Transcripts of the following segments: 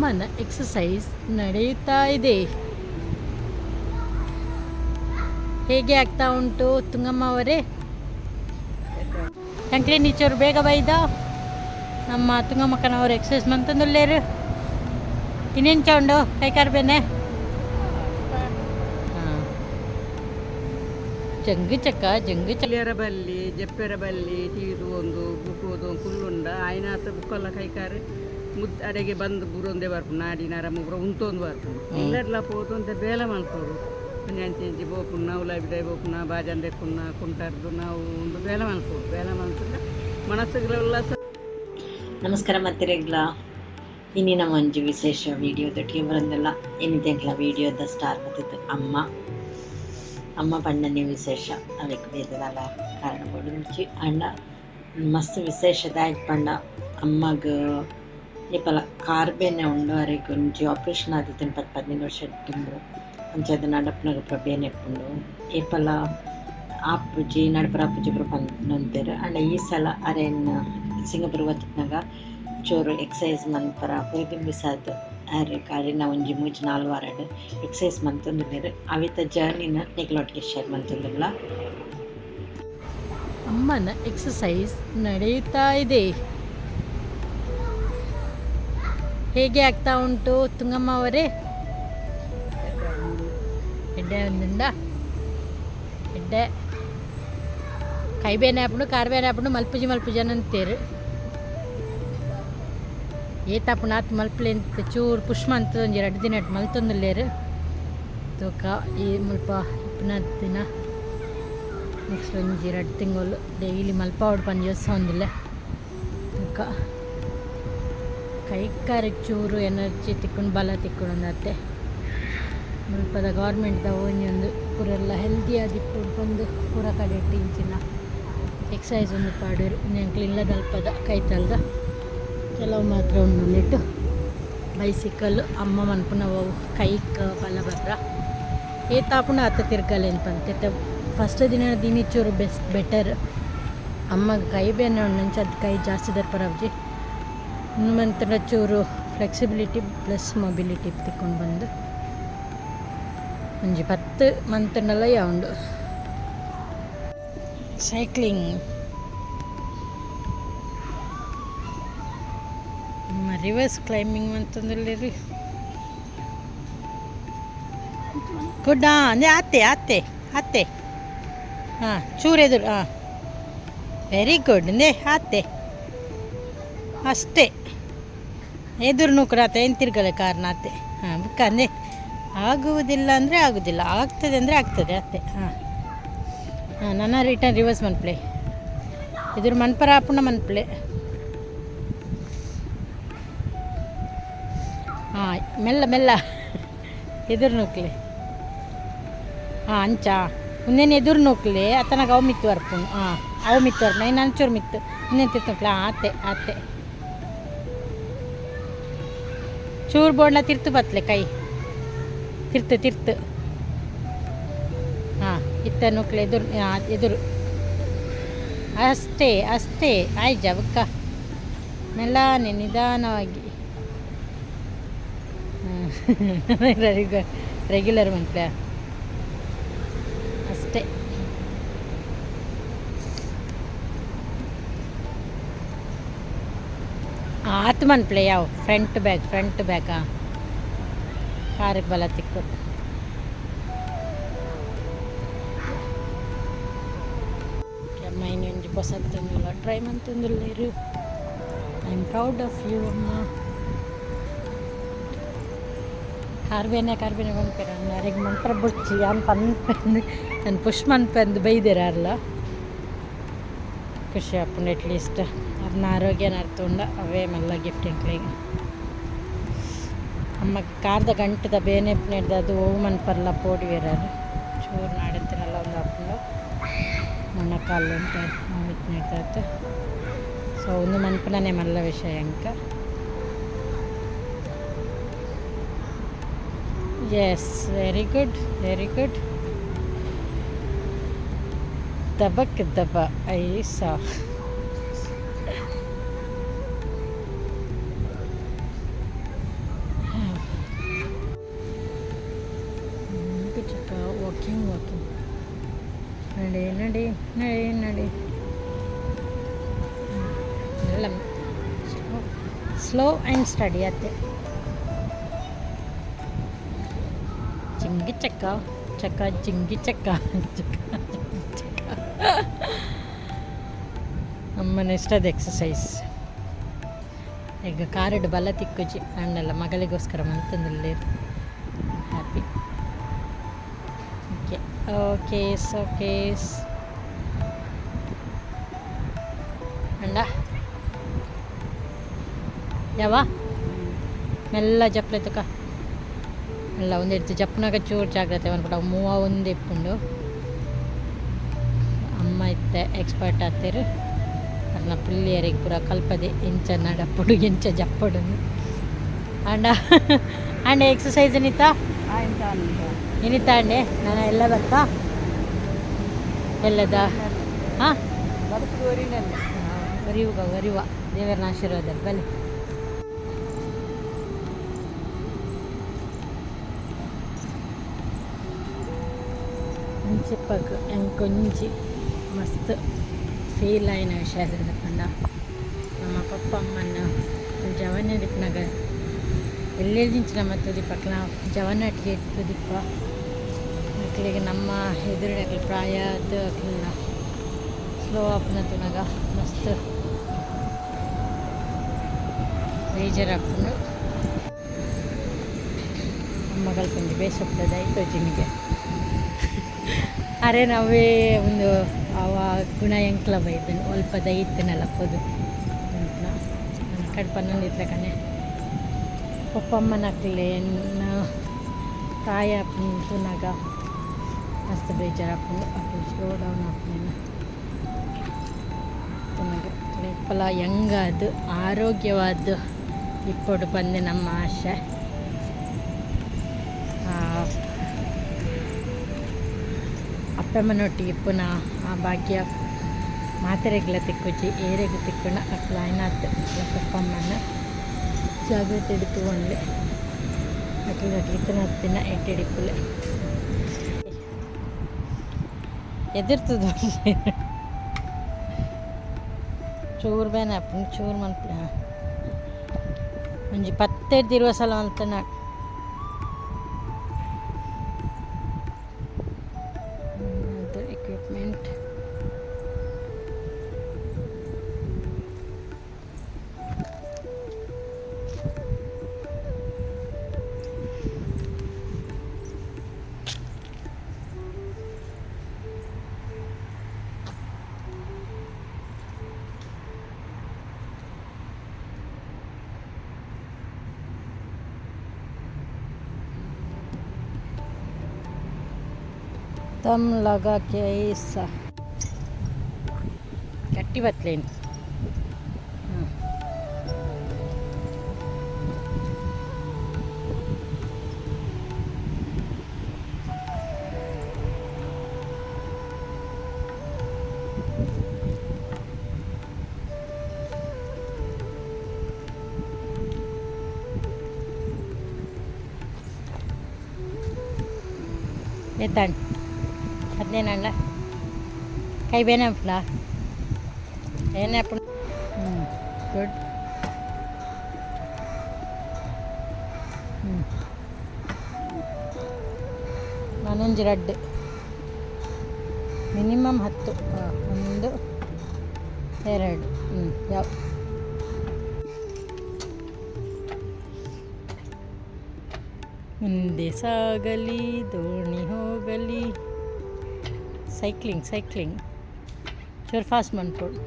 ಅಮ್ಮನ ಎಕ್ಸಸೈಸ್ ನಡೆಯುತ್ತಾ ಇದೆ. ಹೇಗೆ ಆಗ್ತಾ ಉಂಟು ತುಂಗಮ್ಮ ಅವರೇ? ಅಂಕ್ಲೆ ನೀಚೋರು ಬೇಗ ಬೈದ ನಮ್ಮ ತುಂಗಮ್ಮಕ್ಕನವರು ಎಕ್ಸಸೈಸ್ ಮಂತಂದುಲ್ಲೇರು ಇನ್ನೇನು ಉಂಡು ಕೈ ಕಾರ್ಬೇನೆ ಜಂಗು ಚಕ್ಕ ಜಂಗು ಚಲಿಯರ ಬಲ್ಲಿ ಜಪ್ಪೆರ ಬಲ್ಲಿ ತೀರು ಒಂದು ಬುಕ್ಕೋದು ಕುಲ್ಲುಂಡ ಆಯ್ನಾತ ಬುಕ್ಕಲ್ಲ ಕೈಕಾರು ಮುದ್ದು ಅಡೆಗೆ ಬಂದು ಬುರೊಂದೇ ಬರ್ಪು ನಾಡಿನಾರ ಮುಗ್ರ ಉಂಟೊಂದು ಬರ್ಪು ಇಲ್ಲೆಲ್ಲ ಪೋದು ಅಂತ ಬೇಲ ಮಲ್ಪೋರು ಅಂಚಿ ಬೋಪುನ್ನ ಉಲಾಬಿಡೆ ಬೋಪುನ್ನ ಬಾಜಂದೆ ಕುನ್ನ ಕುಂಟಾರ್ದು ನಾವು ಒಂದು ಬೇಲ ಮಲ್ಪೋರು ಬೇಲ ಮಲ್ಪಿದ್ರೆ ಮನಸ್ಸುಗಳ ಉಲ್ಲಾಸ. ನಮಸ್ಕಾರ ಮತ್ತಿರೆಗ್ಲ ಇನ್ನಿನ ಮಂಜು ವಿಶೇಷ ವೀಡಿಯೋದೊಟ್ಟಿಗೆ ಬರಂದೆಲ್ಲ ಏನಿದೆಂಗ್ಲ ವೀಡಿಯೋದ ಸ್ಟಾರ್ ಬತ್ತಿತ್ತು ಅಮ್ಮ ಪಂಡನೆ ವಿಶೇಷ ಅವಕ್ಕೆ ಬೇದಲ್ಲ ಕಾರಣ ಕೊಡುಂಚಿ ಅಂಡ ಮಸ್ತ್ ವಿಶೇಷದಾಯ್ತು ಪಂಡ ಅಮ್ಮಗ ಇಪ್ಪಲ ಕಾರ್ಬೇನೆ ಉಂಡು ಅವರಿಗೆ ಒಂಜಿ ಆಪ್ರೇಷನ್ ಆದಿತ್ತು 15 ವರ್ಷ ಇಟ್ಟು ಅಂಚದ ನಡಪನಾಗ ಪ್ರಬೇನೆ ಇಪ್ಪುಂಡು ಇಪ್ಪಲ ಆಪುಜಿ ನಡಪರ ಆಪುಜಿ ಪಂತೇರು ಅಂಡ ಈ ಸಲ ಅರೇನು ಸಿಂಗಪುರ್ ಬತ್ತಿನಾಗ ಚೂರು ಎಕ್ಸಸೈಸ್ ಮನ್ಪರ ಬಿಸಾದ ಅರೆ ಕಾರಿನ ಒಂಜಿ 3-4 ವಾರ ಎಕ್ಸಸೈಸ್ ಮಂತೊಂದುಲ್ಲೆರ್ ಅವಿತ ಜರ್ನಿನ ನಿಕ್ಲೊಟ್ಟಿಗೆ ಶೇರ್ ಮಂತೊಂದುಲ್ಲ. ಅಮ್ಮನ ಎಕ್ಸಸೈಸ್ ನಡೆಯುತ್ತಾ ಇದೆ. ಹೇಗೆ ಆಗ್ತಾ ಉಂಟು ತುಂಗಮ್ಮ ಅವರೇ? ಎಡ್ಡೆ ಒಂದುಂಡ ಎಡ್ಡೆ ಕೈ ಬೇನೆ ಹಾಪುಂಡು ಕಾರ್ ಬೇನೆ ಹಾಪುಂಡು ಮಲ್ಪುಜಿ ಅಂತೀರು ಏತಾಪುಣ ಆತು ಮಲ್ಪಲೆ ಅಂತ ಚೂರು ಪುಷ್ಮ ಅಂತ ಒಂಜಿ 2 ದಿನ ಮಲ್ತೊಂದುಲ್ಲೇರು ತೂಕ ಈ ಮಲ್ಪ ಇಪ್ಪನ ದಿನ ನೆಕ್ಸ್ಟ್ ಒಂಜಿ 2 ತಿಂಗಳು ಡೈಲಿ ಮಲ್ಪ ಹೊಡ್ ಪಂಜ ದಿವಸ ಒಂದಿಲ್ಲ ತೂಕ ಕೈ ಕಾರಿಗೆ ಚೂರು ಎನರ್ಜಿ ತಿಕ್ಕೊಂಡು ಬಲ ತಿಕ್ಕೊಂಡು ಅತ್ತೆ ಮಲ್ಪದ ಗೌರ್ಮೆಂಟ್ದ ಒಂದು ಪೂರೆಲ್ಲ ಹೆಲ್ದಿ ಆದಿಪ್ಪು ಬಂದು ಪೂರ ಕಡೆ ಇಂಚಿನ ಎಕ್ಸಸೈಸ್ ಒಂದು ಪಾಡೋರು ನೆಂಕ್ಲು ಇಲ್ಲದಲ್ಪದ ಕೈತಲ್ದ ಕೆಲವು ಮಾತ್ರ ಉಂಡುಂಡಿಟ್ಟು ಬೈಸಿಕಲ್ ಅಮ್ಮ ಮನ್ಪುನವು ಕೈಕ್ ಬಲ ಬರ್ರ ಏತಾಪುಣ ಅತ್ತ ತಿರ್ಗಲೆ ಅಂತ ಫಸ್ಟ್ ದಿನಿಚೂರು ಬೆಟರ್ ಅಮ್ಮ ಕೈ ಬೇನೆ ಉಂಡು ಅದು ಕೈ ಜಾಸ್ತಿ ದರ್ಪರವ್ಜಿ ಇನ್ನು ಮಂತ್ರ ಚೂರು ಫ್ಲೆಕ್ಸಿಬಿಲಿಟಿ ಪ್ಲಸ್ ಮೊಬಿಲಿಟಿ ತಿಕ್ಕೊಂಡು ಬಂದು ಒಂಜಿ 10 ಮಂತನೆಲ್ಲ ಯಾವುದು ಸೈಕ್ಲಿಂಗ್ ರಿವರ್ಸ್ ಕ್ಲೈಂಬಿಂಗ್ ಅಂತಂದ್ರಲ್ಲಿ ಗುಡ್ ಅಂದರೆ ಅತ್ತೆ ಹಾಂ ಚೂರು ಎದುರು ಹಾಂ ವೆರಿ ಗುಡ್ ಅಂದೆ ಅತ್ತೆ ಅಷ್ಟೇ ಎದುರು ನೂಕರಾತೆ ಏನು ತಿರ್ಗಲೆ ಕಾರ್ನ ಅತ್ತೆ ಹಾಂ ಬುಕ್ಕ ಅಂದೆ ಆಗುವುದಿಲ್ಲ ಅಂದರೆ ಆಗೋದಿಲ್ಲ ಆಗ್ತದೆ ಅಂದರೆ ಆಗ್ತದೆ ಅತ್ತೆ ಹಾಂ ನನ್ನ ರಿಟರ್ನ್ ರಿವರ್ಸ್ ಮನ್ಪ್ಲೆ ಎದುರು ಮನ್ಪರ ಆಪುಣ ಮನ್ಪ್ಲೆ ಹಾಂ ಮೆಲ್ಲ ಎದುರು ನೂಕ್ಲೆ ಹಾಂ ಅಂಚ ಇನ್ನೇನು ಎದುರು ನೂಕ್ಲೆ ಅತನಾಗ ಅವು ಮಿತ್ತು ವರ್ಪು ಹಾಂ ಅವು ಮಿತ್ತು ವರ್ಪು ನಾನು ಅಂಚೂರು ಮಿತ್ತು ಇನ್ನೇನು ತಿರ್ನೂಕ್ಲೆ ಹಾಂ ಅತ್ತೆ ಚೂರು ಬೋಂಡ ತಿರ್ತು ಬತ್ಲೆ ಕೈ ತಿರ್ತು ಹಾಂ ಇತ್ತ ನೂಕ್ಲೆ ಎದುರು ಅಷ್ಟೇ ಆಯ್ಜ ಬುಕ್ಕ ಮೆಲ್ಲನೆ ನಿಧಾನವಾಗಿ ರೆಗ್ಯುಲರ್ ಮಂತ್ಲೆ ಅಷ್ಟೇ ಆತು ಮನ್ಪ್ಲೆ ಯಾವ ಫ್ರಂಟ್ ಬ್ಯಾಗಾ ಕಾರಿಗೆ ಬಲ ತಿಕ್ಕು ಮೈನೊಂಜಿ ಹೊಸತ್ತನ್ನೆಲ್ಲ ಟ್ರೈ ಮಂತಂದುಲ್ಲೇರು I am proud of you ಅಮ್ಮ. ಕಾರ್ಬೇನೆ ಮನ್ಪೇರ ಯಾರಿಗೆ ಮಂತ್ರ ಬುಚ್ಚಿ ಅನ್ ಪನ್ಪೆಂದು ನಾನು ಪುಷ್ ಮನ್ಪೆಂದು ಬೈದಿರಲ್ಲ ಖುಷಿ ಆಪುಂಡು ಅಟ್ಲೀಸ್ಟ್ ಅದನ್ನ ಆರೋಗ್ಯನ ಅರ್ಥುಂಡ ಅವೇ ಮಲ್ಲ ಗಿಫ್ಟ್ ಇಂಕ್ಲಿಗೆ ಅಮ್ಮ ಕಾರ್ದ ಗಂಟದ ಬೇನೆ ನೆಡ್ದು ಅದು ಓವು ಮನ್ಪರ್ಲ ಪೋಡಿವೇರಾರು ಚೂರು ನಾಡತ್ತಿನಲ್ಲ ಒಂದು ಹಾಕೊಂಡು ಮೊಣಕಾಲು ಅಂತ ಇತ್ತು ನೆಡ್ದಾಯ್ತು ಸೊ ಒಂದು ಮನ್ಪನೇ ಮಲ್ಲ ವಿಷಯ ಅಂಕ ಎಸ್ ವೆರಿ ಗುಡ್ ದಬ ಐಸಾ ಸ್ಲೋ ಆ್ಯಂಡ್ ಸ್ಟಡಿ ಅತ್ತೆ ಜಿಂಗಿ ಚಕ್ಕ ಚಕ್ಕ ಜಿಂಗಿ ಚಕ್ಕ ಅಮ್ಮನ ಇಷ್ಟದ ಎಕ್ಸಸೈಸ್ ಈಗ ಕಾರಡು ಬಲ ತಿಕ್ಕುಜಿ ಅಣ್ಣೆಲ್ಲ ಮಗಳಿಗೋಸ್ಕರ ಮಂತಂದಲ್ಲಿ ಹ್ಯಾಪಿ ಓಕೆ ಓಕೇಸ್ ಅಂಡ ಯಾವ ಮೆಲ್ಲ ಜಪ್ಲೆ ತುಕ ಅಲ್ಲ ಒಂದಿಡ್ತು ಜಪ್ನಾಗ ಚೂರು ಜಾಗ್ರತೆ ಅನ್ಬಿಟ್ಟು ಮೂವ ಒಂದು ಇಪ್ಪುಂಡು ಅಮ್ಮ ಇತ್ತೆ ಎಕ್ಸ್ಪರ್ಟ್ ಆಗ್ತೀರು ಅನ್ನ ಪಿಲ್ಲಿಯರಿಗೆ ಪೂರ ಕಲ್ಪದೆ ಇಂಚ ನಡಪುಡು ಇಂಚ ಜಪ್ಪಡು ಅಂಡ ಅಂಡ ಎಕ್ಸಸೈಸ್ ಏನಿತ್ತಾ ಏನಿತ್ತ ಅಂಡೆ ನಾನು ಎಲ್ಲ ಬರ್ತಾ ಎಲ್ಲದ ಹಾಂ ವರಿಯುವ ದೇವರ ಆಶೀರ್ವಾದ ಬಲಿ ಚಿಪ್ಪಕ್ ಹೆಂಗೆ ಕೊಂಚಿ ಮಸ್ತ್ ಫೀಲ್ ಆಯ್ನ ಹುಷಾರಿಲ್ಲ ಕಂಡ ನಮ್ಮ ಪಪ್ಪ ಅಮ್ಮನ ಜವನ ದಿಪ್ಪನಾಗ ಎಲ್ಲೆದಿಂಚಿನ ಮತ್ತು ದಿಪ್ಪಕ್ಲ ಜವನ ಅಟ್ಟಿಗೆ ಇಟ್ಟು ದಿಪ್ಪ ಮಕ್ಕಳಿಗೆ ನಮ್ಮ ಎದುರುಡಕ್ಕೆ ಪ್ರಾಯ ಅದು ಅಕ್ಲಿಲ್ಲ ಸ್ಲೋ ಅಪ್ನ ತುನಾಗ ಮಸ್ತ್ ಬೇಜಾರಾಗ್ತಂಡು ಅಮ್ಮಗಳು ಕೊಂಚ ಬೇಸಪ್ತದ ಜಿನಿಗೆ ಅರೆ ನಾವೇ ಒಂದು ಅವ ಗುಣ ಎಂಕ್ಲ ಬೈದನು ಅಲ್ಪ ದೈತನಲ್ಲ ಪೋದು ನನ್ನ ಕಡ್ಪನ್ನೊಂದು ಇತ್ಲ ಕಣೆ ಪಪ್ಪಮ್ಮನಾಗ್ಲಿಲ್ಲ ತಾಯಿ ತುನಾಗ ಮಸ್ತ್ ಬೇಜಾರು ಹಾಕೊಂಡು ಅದು ಸ್ಲೋ ಡೌನ್ ಹಾಕ್ನೇನು ತುನಾಗ ಇಪ್ಪಲ ಹೆಂಗದು ಆರೋಗ್ಯವಾದ ಇಪ್ಪಡು ಬಂದೆ ನಮ್ಮ ಆಶೆ ಅಪ್ಪಮ್ಮನೊಟ್ಟಿಗೆ ಪುನಃ ಆ ಭಾಗ್ಯ ಮಾತೆರೆಗ್ಲ ತಿಕ್ಕೊಚ್ಚಿ ಏರೆಗೆ ತಿಕ್ಕೊಂಡು ಅಕ್ಲ ಆಯ್ನಾತ್ ಪಪ್ಪಮ್ಮನ ಜಾಗ್ರತೆ ಹಿಡಿತು ಒಂದೆ ಅಕ್ಲಿಗೆ ಇತ್ತನ ಹತ್ತಿನ ಎಟ್ಟಿಡಿಪ್ಪಲೆ ಎದಿರ್ತದ ಚೂರು ಬೇನೆ ಅಪ್ಪನ ಚೂರು ಮನ್ಪ ಒಂಜಿ 15 ಸಲ ಮಲ್ತನ equipment दम लगा के ऐसा गट्टी बतलेन एतन ಅದೇನಲ್ಲ ಕೈ ಬೇನಪ್ಲ ಏನಪ್ಪ ಗುಡ್ ನಾನೊಂದು 2 ಮಿನಿಮಮ್ 10 1 2 ಯಾವ ಮುಂದೆ ಸಾಗಲಿ ದೋಣಿ ಹೋಗಲಿ ಸೈಕ್ಲಿಂಗ್ ಚೂರು ಫಾಸ್ಟ್ ಮಾಡ್ಕೊಡು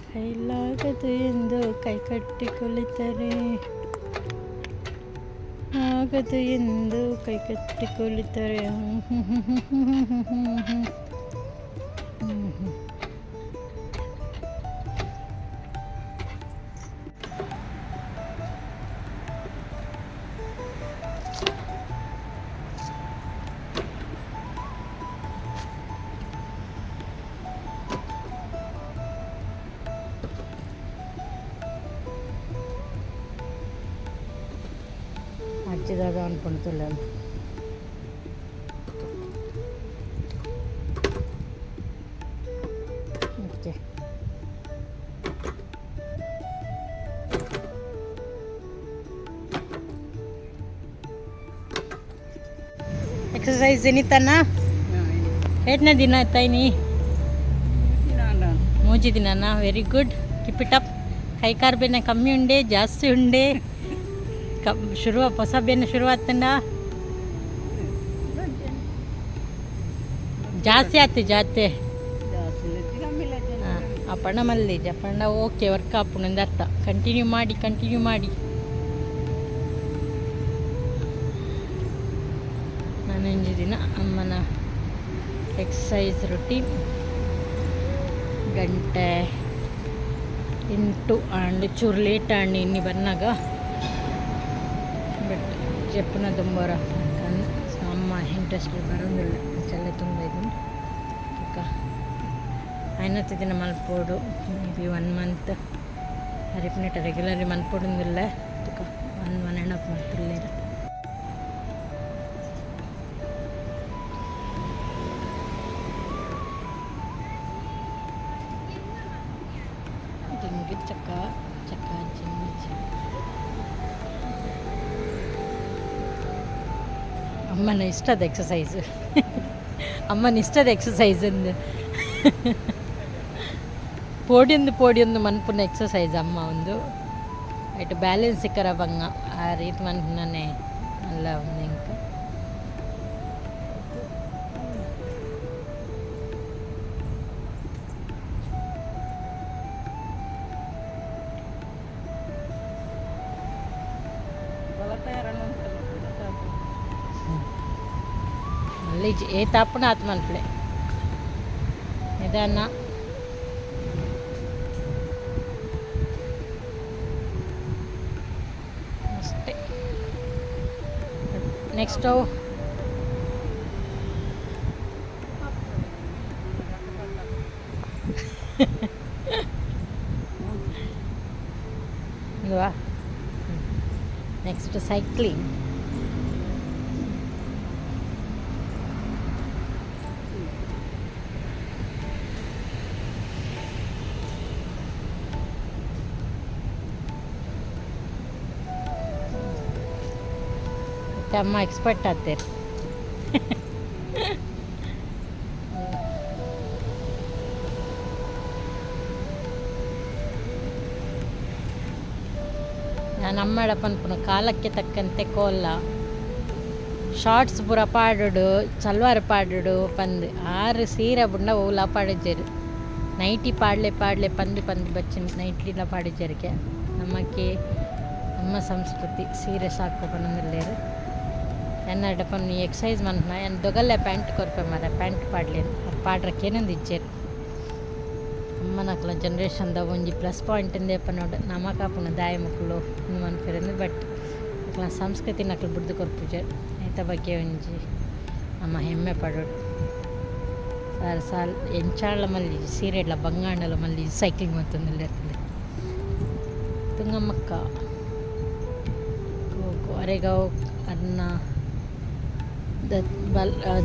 ಕೈಲಾಗದು ಎಂದು ಕೈ ಕಟ್ಟಿ ಕುಳಿತರೆ ಆಗದು ಎಂದು ಕೈ ಕಟ್ಟಿ ಕುಳಿತರೆ అచ్చిదాక అనుకుంటున్నాను ಓಕೆ. ಎಕ್ಸಸೈಸ್ ಎನಿತನ ಏಟನೇ ದಿನ ಆಯ್ತಾ ಇನಿ ಮೂಜಿ ದಿನನಾ? Very good, keep it up. ಕೈ ಕಾರ್ ಬೇನೆ ಕಮ್ಮಿ ಉಂಡೆ ಜಾಸ್ತಿ ಉಂಡೆ? ಶುರು ಹೊಸ ಬೇನೆ ಶುರು ಆತಂಡ ಜಾಸ್ತಿ ಆಯ್ತು ಜಾಸ್ತಿ ಅಪ್ಪಣ್ಣ ಮಲ್ಲಿ ಅಪ್ಪಣ್ಣ ಓಕೆ ವರ್ಕ್ ಆಪುಣಂದು ಅರ್ಥ. ಕಂಟಿನ್ಯೂ ಮಾಡಿ. ನಾನು ಇಂಜಿ ದಿನ ಅಮ್ಮನ ಎಕ್ಸಸೈಸ್ ರೊಟೀನ್ ಗಂಟೆ 8 ಆಂಡ್ ಚೂರು ಲೇಟ್ ಆಂಡ್ ಇನ್ನಿ ಬಂದಾಗ ಬಟ್ ಚೆಪ್ಪನ ದುಂಬರ ಅಮ್ಮ ಇಂಟ್ರೆಸ್ಟ್ ಬರೋಂಗಿಲ್ಲ ಚೆಲ್ಲ ತುಂಬ ಇದನ್ನು ಐನತ್ತು ದಿನ ಮಲ್ಪೋಡು may be 1 month repeat regularly ಮಲ್ಪೋಡಿಲ್ಲ 1.5 ಮಂತ್ ಇಲ್ಲೇರ. ಜಿಂಗಿ ಚಕ್ಕ ಜಿಂಗಿ ಅಮ್ಮನ ಇಷ್ಟದ ಎಕ್ಸಸೈಸು ಅಮ್ಮನ ಇಷ್ಟದ ಎಕ್ಸಸೈಸ್ ಅಂದು ಪೋಡಿಯೊಂದು ಮನ್ಪುನ ಎಕ್ಸಸೈಸ್ ಅಮ್ಮ ಒಂದು ಐಟು ಬ್ಯಾಲೆನ್ಸ್ ಸಿಕ್ಕರ ಬಂಗ ಆ ರೀತಿ ಮನ್ಪುನೇ ಅಲ್ಲ ಒಂದು ಇಂಕ మళ్ళీ ఏ తప్పున ఆత్మనులే నిదాన ಅಷ್ಟೇ. ನೆಕ್ಸ್ಟು ಇಲ್ವಾ? Next cycling. ಅಮ್ಮ ಎಕ್ಸ್ಪರ್ಟ್ ಆಗ್ತೀರಿ. ನಾನು ಅಮ್ಮಡಪ್ಪನ ಕಾಲಕ್ಕೆ ತಕ್ಕಂತೆ ಕೋಲ ಶಾರ್ಟ್ಸ್ ಪೂರ ಪಾಡುಡು ಸಲ್ವಾರ್ ಪಾಡುಡು ಪಂದು 6 ಸೀರೆ ಬುಂಡ ಓಲ ಪಾಡಿಜರು ನೈಟಿ ಪಾಡ್ಲೆ ಪಂದು ಬಚ್ಚಿನ ನೈಟ್ಲಿಲ್ಲ ಪಾಡಿಜರಿಗೆ ನಮ್ಮಕ್ಕೆ ನಮ್ಮ ಸಂಸ್ಕೃತಿ ಸೀರೆ ಸಾಕು ಬಂದಿಲ್ಲೇರು ಎನ್ನಡಪ್ಪ ನೀ ಎಕ್ಸಸೈಸ್ ಮನ್ಪನ ಏನು ದೊಗಲ್ಲೆ ಪ್ಯಾಂಟ್ ಕೊರ್ಪೆ ಮರ ಪ್ಯಾಂಟ್ ಪಾಡ್ಲಿ ಪಾಡ್ರಕ್ಕೇನೊಂದು ಇಜ್ಜೇರು ಅಮ್ಮನಕ್ಲ ಜನ್ರೇಷನ್ದ ಒಂಜಿ ಪ್ಲಸ್ ಪಾಯಿಂಟ್ ಎಂದೇಪ ನೋಡು ನಮಕಾಪುನ ದಾಯ ಮಕ್ಕಳು ಇನ್ನು ಮನ್ಪಿರಂದು ಬಟ್ ಅಕ್ಲ ಸಂಸ್ಕೃತಿ ನಕ್ಲು ಬಿಡ್ದು ಕೊರ್ಪುಜರು ಐತ ಬಗ್ಗೆ ಒಂಜಿ ನಮ್ಮ ಹೆಮ್ಮೆ ಪಡೋಡು ಸಾಲ್ ಎಂಚಾಳ ಮಲ್ಲಿ ಸೀರೆಡ್ಲ ಬಂಗಾಂಡಲ ಮಲ್ಲಿ ಸೈಕ್ಲಿಂಗ್ ಮತ್ತೊಂದಿಲ್ಲ ಇರ್ತದೆ ತುಂಗಮ್ಮಕ್ಕ ಅರೆಗಾವ್ ಅದನ್ನ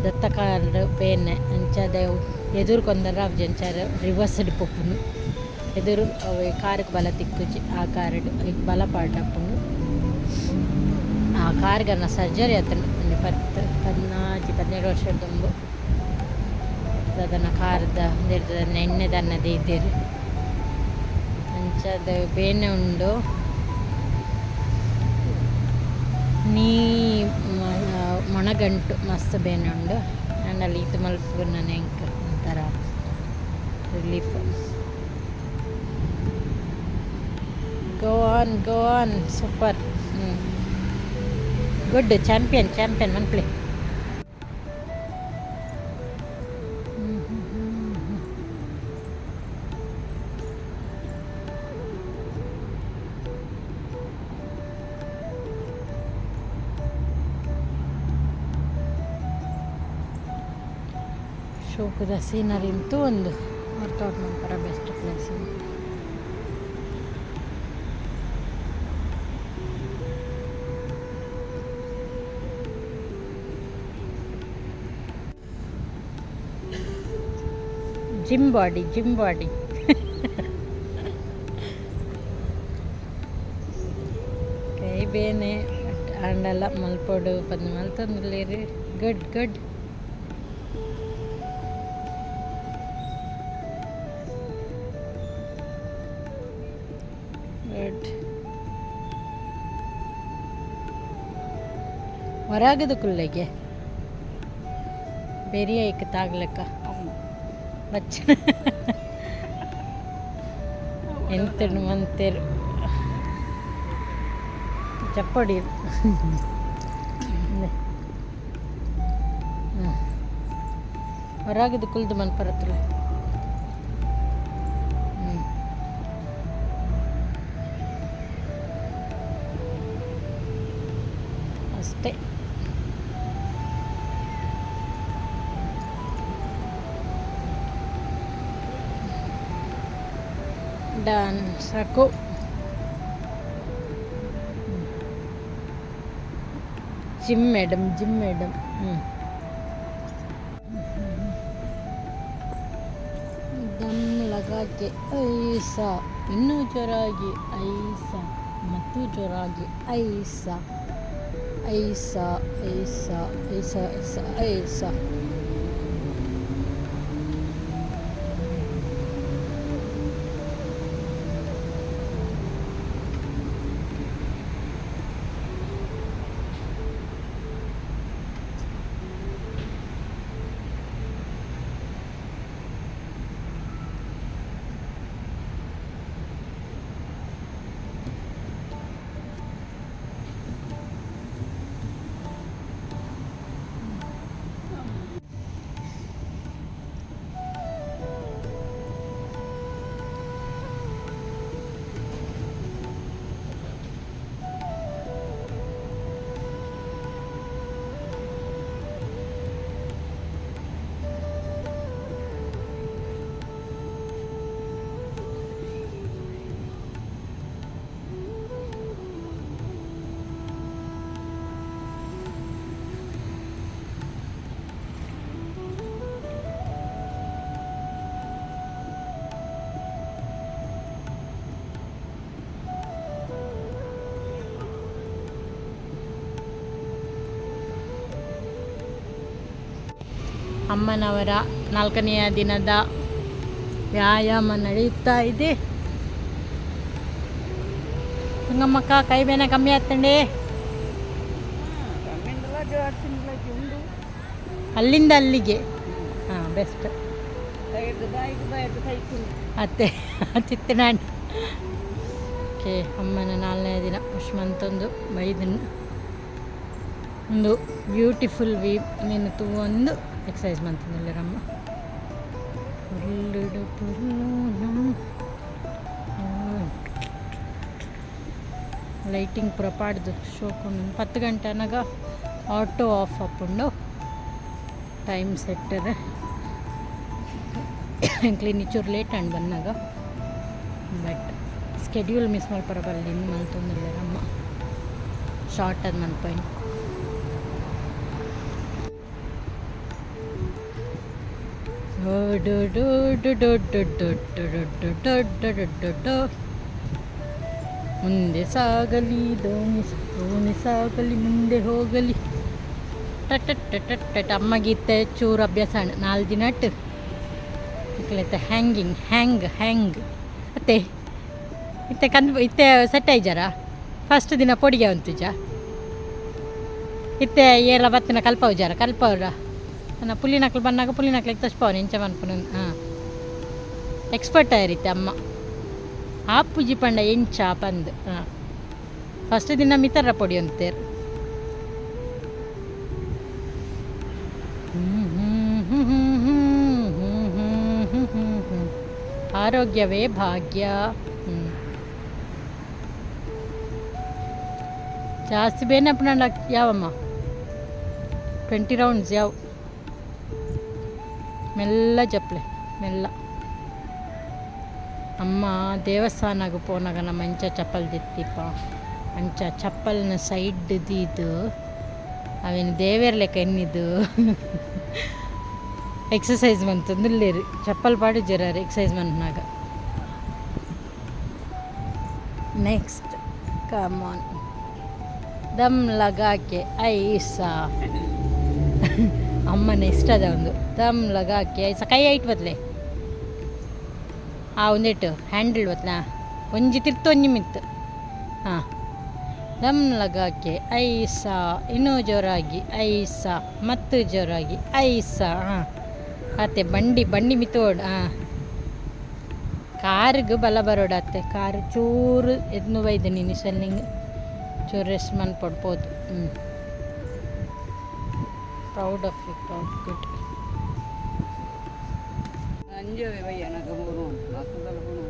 ದತ್ತಕಾರ್ಡ್ ಬೇನೆ ಅಂಚದ ಎದುರು ಕೊಂದರ ಅವು ಜಂಚಾರ ರಿವರ್ಸ್ಡ್ ಪೊಪ್ಪುನು ಎದುರು ಅವು ಕಾರಿಗೆ ಬಲ ತಿಕ್ಕುಜಿ ಆ ಕಾರ್ಡ್ ಈಗ ಬಲ ಪಾಡ್ನಪ್ಪುನು ಆ ಕಾರ್ಗನ್ನ ಸರ್ಜರಿ ಆತನು 17 ವರ್ಷದ ತುಂಬು ಅದನ್ನು ಕಾರ್ದ ಎಣ್ಣೆದನ್ನದೇ ಇದ್ದೀರಿ ಅಂಚದ ಬೇನೆ ಉಂಡು ನೀ ಮೊಣಗಂಟು ಮಸ್ತ್ ಬೇನೆ ಉಂಡು ಆ್ಯಂಡಲ್ಲಿ ಇದು ಮಲ್ಪು ನನ್ನ ಹೆಂಕ ಒಂಥರ relief. Go on super good champion ಮನ್ಪ್ಲೆ. ಶೋಕದ ಸೀನರಿ ಅಂತೂ ಒಂದು ವರ್ಕೌಟ್ ಮಾಡ್ತಾರೆ ಬೆಸ್ಟ್ ಪ್ಲೇಸ್. ಜಿಮ್ ಬಾಡಿ ಕೈ ಬೇನೆ ಅಂಡಲ್ಲ ಮಲ್ಪೋಡು ಪದ್ ಮಲ್ತೊಂದುಲ್ಲೇರು ಗುಡ್ ಗುಡ್ ಗುಡ್ ಹೊರಗದು ಕುಲ್ಲೆಗೆ ಬೇರೆ ಐಕ ತಾಗ್ಲೆಕ್ಕ ಬಚ್ಚ ಎಂತಡು ಮಂತೇರು ಚಪ್ಪಡಿ ಹೊರಗದು ಕುಲ್ದು ಮನ್ಪರತ್ತಲ್ಲ ಅಷ್ಟೇ ಡನ್ ಸಾಕು ಜಿಮ್ ಮೇಡಮ್ ದಮ್ ಲಗಾಕೆ ಐಸಾ ಇನ್ನೂ ಜೋರಾಗಿ ಐಸಾ ಮತ್ತು ಜೋರಾಗಿ ಐಸಾ ಐಸಾ ಐಸಾ ಐಸಾ ಐಸಾ ಐಸಾ ಅಮ್ಮನವರ 4ನೆಯ ದಿನದ ವ್ಯಾಯಾಮ ನಡೆಯುತ್ತಾ ಇದೆ. ಹಂಗಮ್ಮಕ್ಕ ಕೈ ಬೇನೆ ಕಮ್ಮಿ ಆಯ್ತಂಡಿ. ಅಲ್ಲಿಂದ ಅಲ್ಲಿಗೆ ಹಾಂ ಬೆಸ್ಟ್ ಅತ್ತೆ ಚಿತ್ತನಾಡಿ. ಓಕೆ, ಅಮ್ಮನ 4ನೇ ದಿನ ಪುಷ್ಮಂತೊಂದು ಬೈದನ್ನು ಒಂದು ಬ್ಯೂಟಿಫುಲ್ ವೀ ನೆನತು ಒಂದು ಎಕ್ಸಸೈಸ್ ಮಂತಂದಿಲ್ಲರಮ್ಮ ಲೈಟಿಂಗ್ ಪೂರ ಪಾಡ್ದು ಶೋಕೊಂಡು 10 ಗಂಟೆ ಅನ್ನಾಗ ಆಟೋ ಆಫ್ ಹಾಕೊಂಡು ಟೈಮ್ ಸೆಟ್ಟರ್ ಕ್ಲಿನಿಚೂರು ಲೇಟ್ ಅಂಡ್ ಬಂದಾಗ ಬಟ್ ಸ್ಕೆಡ್ಯೂಲ್ ಮಿಸ್ ಮಾಡ್ಪರಬಲ್ಲ ಇನ್ನು ಮಲ್ತೊಂದಿಲ್ಲರಮ್ಮ ಶಾರ್ಟ್ ಅದು ಮನ್ಪಾಯಿನ್ ಮುಂದೆ ಸಾಗಲಿ ದೋಣಿ ಸಾಗಲಿ ಮುಂದೆ ಹೋಗಲಿ ಟಟ್ ಅಮ್ಮಗಿತ್ತೆ ಚೂರು ಅಭ್ಯಾಸ 4 ದಿನ ಇಟ್ಲೈತೆ ಹ್ಯಾಂಗ್ ಅತ್ತೆ ಇತ್ತೆ ಇತ್ತೆ ಸೆಟ್ ಐಜಾರ ಫಸ್ಟ್ ದಿನ ಪೊಡಿಗೆ ಅಂತಿಜ ಇತ್ತೆ ಏಲ ಬತ್ತಿನ ಕಲ್ಪವ್ರ ನಾ ಪುಲಿನಕ್ಲು ಬಂದಾಗ ಪುಲಿನಕ್ಲಿಗೆ ತಚ್ಪವನು ಇಂಚ ಮನ್ಪುನು ಹಾಂ ಎಕ್ಸ್ಪರ್ಟ್ ಆಯಿರಿತ್ತೆ ಅಮ್ಮ ಆಪುಜಿ ಪಂಡ ಎಂಚ ಪಂದು ಹಾಂ ಫಸ್ಟ್ ದಿನ ಮಿತರ ಪೊಡಿ ಅಂತೀರು. ಆರೋಗ್ಯವೇ ಭಾಗ್ಯ. ಜಾಸ್ತಿ ಬೇನಪ್ಪ ನಂಡ ಯಾವಮ್ಮ 20 ರೌಂಡ್ಸ್ ಯಾವ ಮೆಲ್ಲ ಜಪ್ಲೆ ಮೆಲ್ಲ. ಅಮ್ಮ ದೇವಸ್ಥಾನಕ್ಕೆ ಪೋನಾಗ ನಮ್ಮ ಅಂಚ ಚಪ್ಪಲ್ ದಿತ್ತಿಪ್ಪ ಅಂಚ ಚಪ್ಪಲ್ನ ಸೈಡ್ ಇದು ಅವೇನು ದೇವೇರ್ ಲೆಕ್ಕ ಎನ್ನಿದ್ದು ಎಕ್ಸಸೈಸ್ ಮಂತಂದುಲ್ಲೇರು ಚಪ್ಪಲ್ ಪಾಡು ಜರಾರು ಎಕ್ಸಸೈಸ್ ಮಂತ್ನಾಗ. ನೆಕ್ಸ್ಟ್ ಕಮಾನ್ ದಮ್ ಲಗಾಕೆ ಐಸಾ ಅಮ್ಮನ ಇಷ್ಟ ಅದ ಒಂದು ದಮ್ ಲಗಾಕೆ ಐಸಾ ಕೈ ಐಟ್ ಬದಲೆ ಒಂದೇಟು ಹ್ಯಾಂಡಲ್ ಬತ್ಲ ಒಂಜಿ ತಿರ್ತು ಒಂಜಿ ಮಿತ್ತು. ಹಾಂ ದಮ್ ಲಗಾಕೆ ಐಸಾ ಇನ್ನೂ ಜೋರಾಗಿ ಐಸಾ ಮತ್ತು ಜೋರಾಗಿ ಐಸಾ. ಹಾಂ ಅತ್ತೆ ಬಂಡಿ ಮಿತ್ತೋಡು. ಹಾಂ ಕಾರ್ಗೆ ಬಲ ಬರೋಡತ್ತೆ ಕಾರ್ ಚೂರು ಎದ್ನು ಬೈದೆ ನೀನು ಸೆಲ್ಲಿಂಗ್ ಚೂರು ರೆಸ್ಟ್ ಮನ್ಪಡ್ಬೋದು. Proud of you, proud good. ಅಂಜೆ ಭಯ್ಯ ನನಗೆ ಬೋನು ಹಾಕುದಲ್ಲ ಬೋನು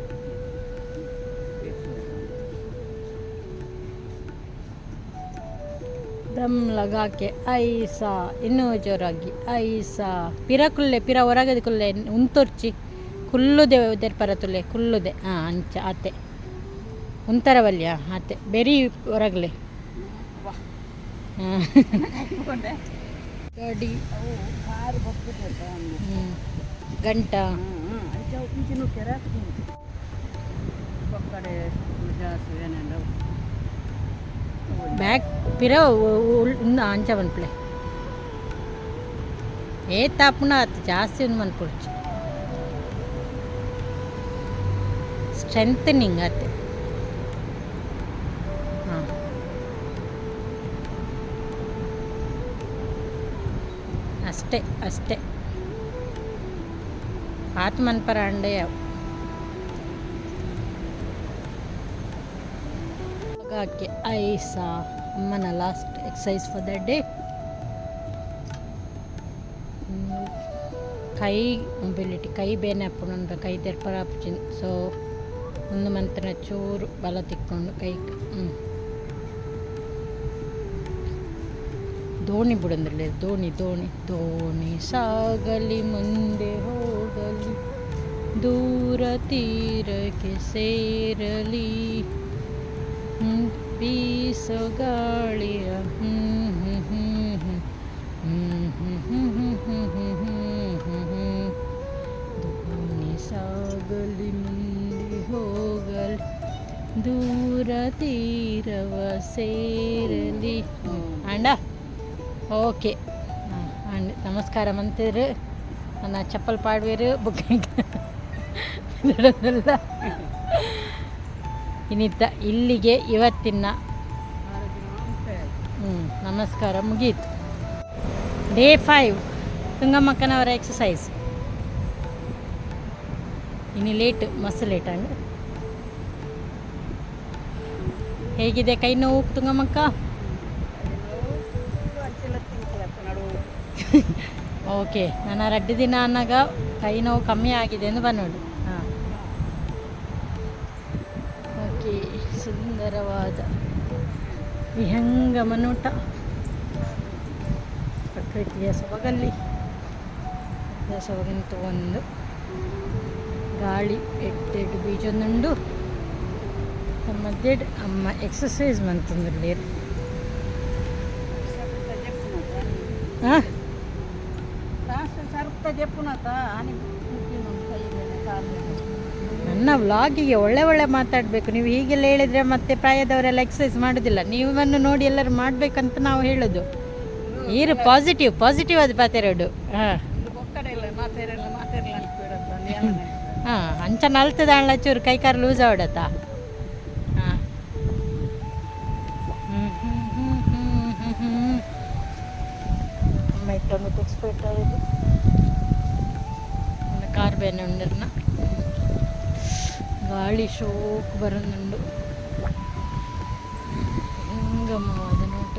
ದಮ್ ಲಗಾಕೆ ಐಸಾ ಇನ್ನೂ ಜೋರಾಗಿ ಐಸಾ ಪಿರ ಹೊರಗದೆ ಕುಲ್ಲೆ ಉಂತೊರ್ಚಿ ಕುಲ್ಲುದೆ ದೆರ್ಪರ ತುಲೆ ಕುಲ್ಲುದೆ. ಹಾಂ ಅಂಚ ಆತೆ ಉಂತರವಲ್ಯ ಆತೆ ಬೆರಿ ಹೊರಗಲೆ. ಹಾಂ ಗಾಡಿ ಕಾರು ಬರ್ತದೆ ಗಂಟ ಬ್ಯಾಗ್ ಪಿರ ಅಂಚ ಮನ್ಪಲೆ ಏ ತಾಪುನ ಆತು ಜಾಸ್ತಿ ಒಂದು ಮನ್ಪುಡ್ಚು ಸ್ಟ್ರೆಂಥನಿಂಗ್ ಆತೆ. ಹಾಂ ಅಷ್ಟೇ ಆತು ಮನ್ಪರ ಅಂಡೆ ಅವು ಹಾಕಿ ಐಸಾ ಅಮ್ಮನ last exercise for the day. ಕೈ ಮೊಬಿಲಿಟಿ ಕೈ ಬೇನೆ ಹಾಕೊಂಡು ಕೈ ತೆರ್ಪರ ಹಾಪಿನ ಸೊ ಒಂದು ಮಂತ್ರ ಚೂರು ಬಲ ತಿಕ್ಕೊಂಡು ಕೈ ದೋಣಿ ಬಿಡಂದ್ರಲ್ಲಿ ದೋಣಿ ಸಾಗಲಿ ಮುಂದೆ ಹೋಗಲಿ ದೂರ ತೀರಕ್ಕೆ ಸೇರಲಿ ಬೀಸೋ ಗಾಳಿಯ ದೋಣಿ ಸಾಗಲಿ ಮುಂದೆ ಹೋಗಲಿ ದೂರ ತೀರವ ಸೇರಲಿ. ಅಂಡ ಓಕೆ ಅಂಡ್ ನಮಸ್ಕಾರ ಮಂತಿರು ನನ್ನ ಚಪ್ಪಲ್ ಪಾಡ್ವೇರು ಬುಕ್ಕಿಂಗ್ ಇನ್ನಿತ್ತ ಇಲ್ಲಿಗೆ ಇವತ್ತಿನ ನಮಸ್ಕಾರ ಮುಗೀತು. ಡೇ 5 ತುಂಗಮ್ಮಕ್ಕನವರ ಎಕ್ಸಸೈಸ್. ಇನ್ನು ಲೇಟ್ ಮಸ್ತ್ ಲೇಟ್ ಅಂಡ್ ಹೇಗಿದೆ ಕೈ ನೋವು ತುಂಗಮ್ಮಕ್ಕ? ಓಕೆ ನಾನು 2 ದಿನ ಅನ್ನಾಗ ಕೈ ನೋವು ಕಮ್ಮಿ ಆಗಿದೆ ಎಂದು ಬಂದೋಡು. ಹಾಂ ಓಕೆ ಸುಂದರವಾದ ವಿಹಂಗಮ ನೋಟ ಪ್ರಕೃತಿಯ ಸೊಬಗಲ್ಲಿ ಸೊಬಗಂತೂ ಒಂದು ಗಾಳಿ ಎಡ್ಡೆಡು ಬೀಜೊಂದುಂಡು ಮಧ್ಯೆ ಅಮ್ಮ ಎಕ್ಸಸೈಸ್ ಮಂತಂದ್ರಲ್ಲಿ. ಹಾಂ ನನ್ನ ವ್ಲಾಗಿಗೆ ಒಳ್ಳೆ ಮಾತಾಡಬೇಕು. ನೀವು ಹೀಗೆಲ್ಲ ಹೇಳಿದರೆ ಮತ್ತೆ ಪ್ರಾಯದವರೆಲ್ಲ ಎಕ್ಸಸೈಸ್ ಮಾಡೋದಿಲ್ಲ. ನೀವನ್ನು ನೋಡಿ ಎಲ್ಲರೂ ಮಾಡಬೇಕಂತ ನಾವು ಹೇಳೋದು. ಈರು ಪಾಸಿಟಿವ್ ಅದು ಪಾತೆರಡು. ಹಾಂ ಹಾಂ ಅಂಚ ನಲ್ತದ ಅಣ್ಣ ಚೂರು ಕೈ ಕಾರು ಲೂಸ್ ಆಡತ್ತ. ಹಾಂ ಅಮ್ಮ ಇಟ್ಟೊಂದು ತೆಕ್ಸ್ಪೆಕ್ಟ್ ಆಗೋದು ಕಾರ್ ಬೇನೆ ಉಂಡಿರ್ನ ಗಾಳಿ ಶೋಕ್ ಬರೋದುಂಡು ಹಿಂಗಮ್ಮವಾದ ನೋಟ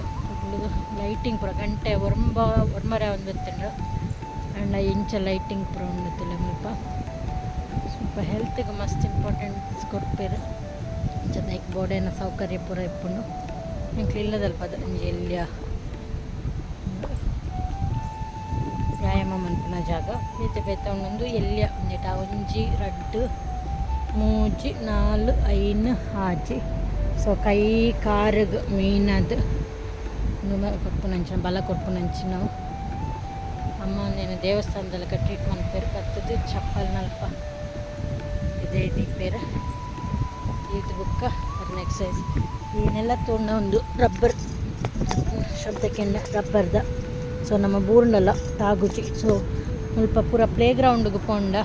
ಲೈಟಿಂಗ್ ಪೂರ ಗಂಟೆ ಒರ್ಮರೆ ಒಂದು ಬತ್ತಿಂಡ್ರು ಅಂಡ್ ಇಂಚ ಲೈಟಿಂಗ್ ಪೂರ ಉಂಡತ್ತಿಲ್ಲ ಮುಲ್ಪ ಸ್ವಲ್ಪ ಹೆಲ್ತ್ಗೆ ಮಸ್ತ್ ಇಂಪಾರ್ಟೆಂಟ್ಸ್ ಕೊಡ್ಪೇರು ಚೆನ್ನಾಗಿ ಬೋಡೇನ ಸೌಕರ್ಯ ಪೂರ ಇಪ್ಪುಂಡು ಇಂಕ್ಲು ಇಲ್ಲದಲ್ಪ ಅದು ಅಂಜಿ ಎಲ್ಲಿಯ ವ್ಯಾಯಾಮ ಮನ್ಪುನ ಜಾಗ ಬೇತೆ ಒಂದೊಂದು ಎಲ್ಲಿಯ ಒಂದೇಟ ಒಂಜಿ 2 3 4 5 ಆಜಿ ಸೊ ಕೈ ಕಾರಿಗೆ ಮೀನದು ಕೊರ್ಪುನಂಚಿನ ಬಲ ಕೊರ್ಪುನಂಚಿನ ಅಮ್ಮ ಒಂದೇನು ದೇವಸ್ಥಾನದಲ್ಲಿ ಟ್ರೀಟ್ ಮಾಡ್ತಾರೆ ಬರ್ತದೆ ಚಪ್ಪಲ್ ನಲ್ಪ ಇದೇ ದೀಪೇರ ಇದು ಬುಕ್ಕ ಅದನ್ನ ಎಕ್ಸಸೈಸ್ ಏನೆಲ್ಲ ತೊಗೊಂಡ ಒಂದು ರಬ್ಬರ್ ಶಬ್ದಕ್ಕೆ ರಬ್ಬರ್ದ ಸೊ ನಮ್ಮ ಬೂರ್ನಲ್ಲ ತಾಗುಚಿ ಸೊ ಸ್ವಲ್ಪ ಪೂರ ಪ್ಲೇ ಗ್ರೌಂಡ್ಗೆ ಪೋಂಡ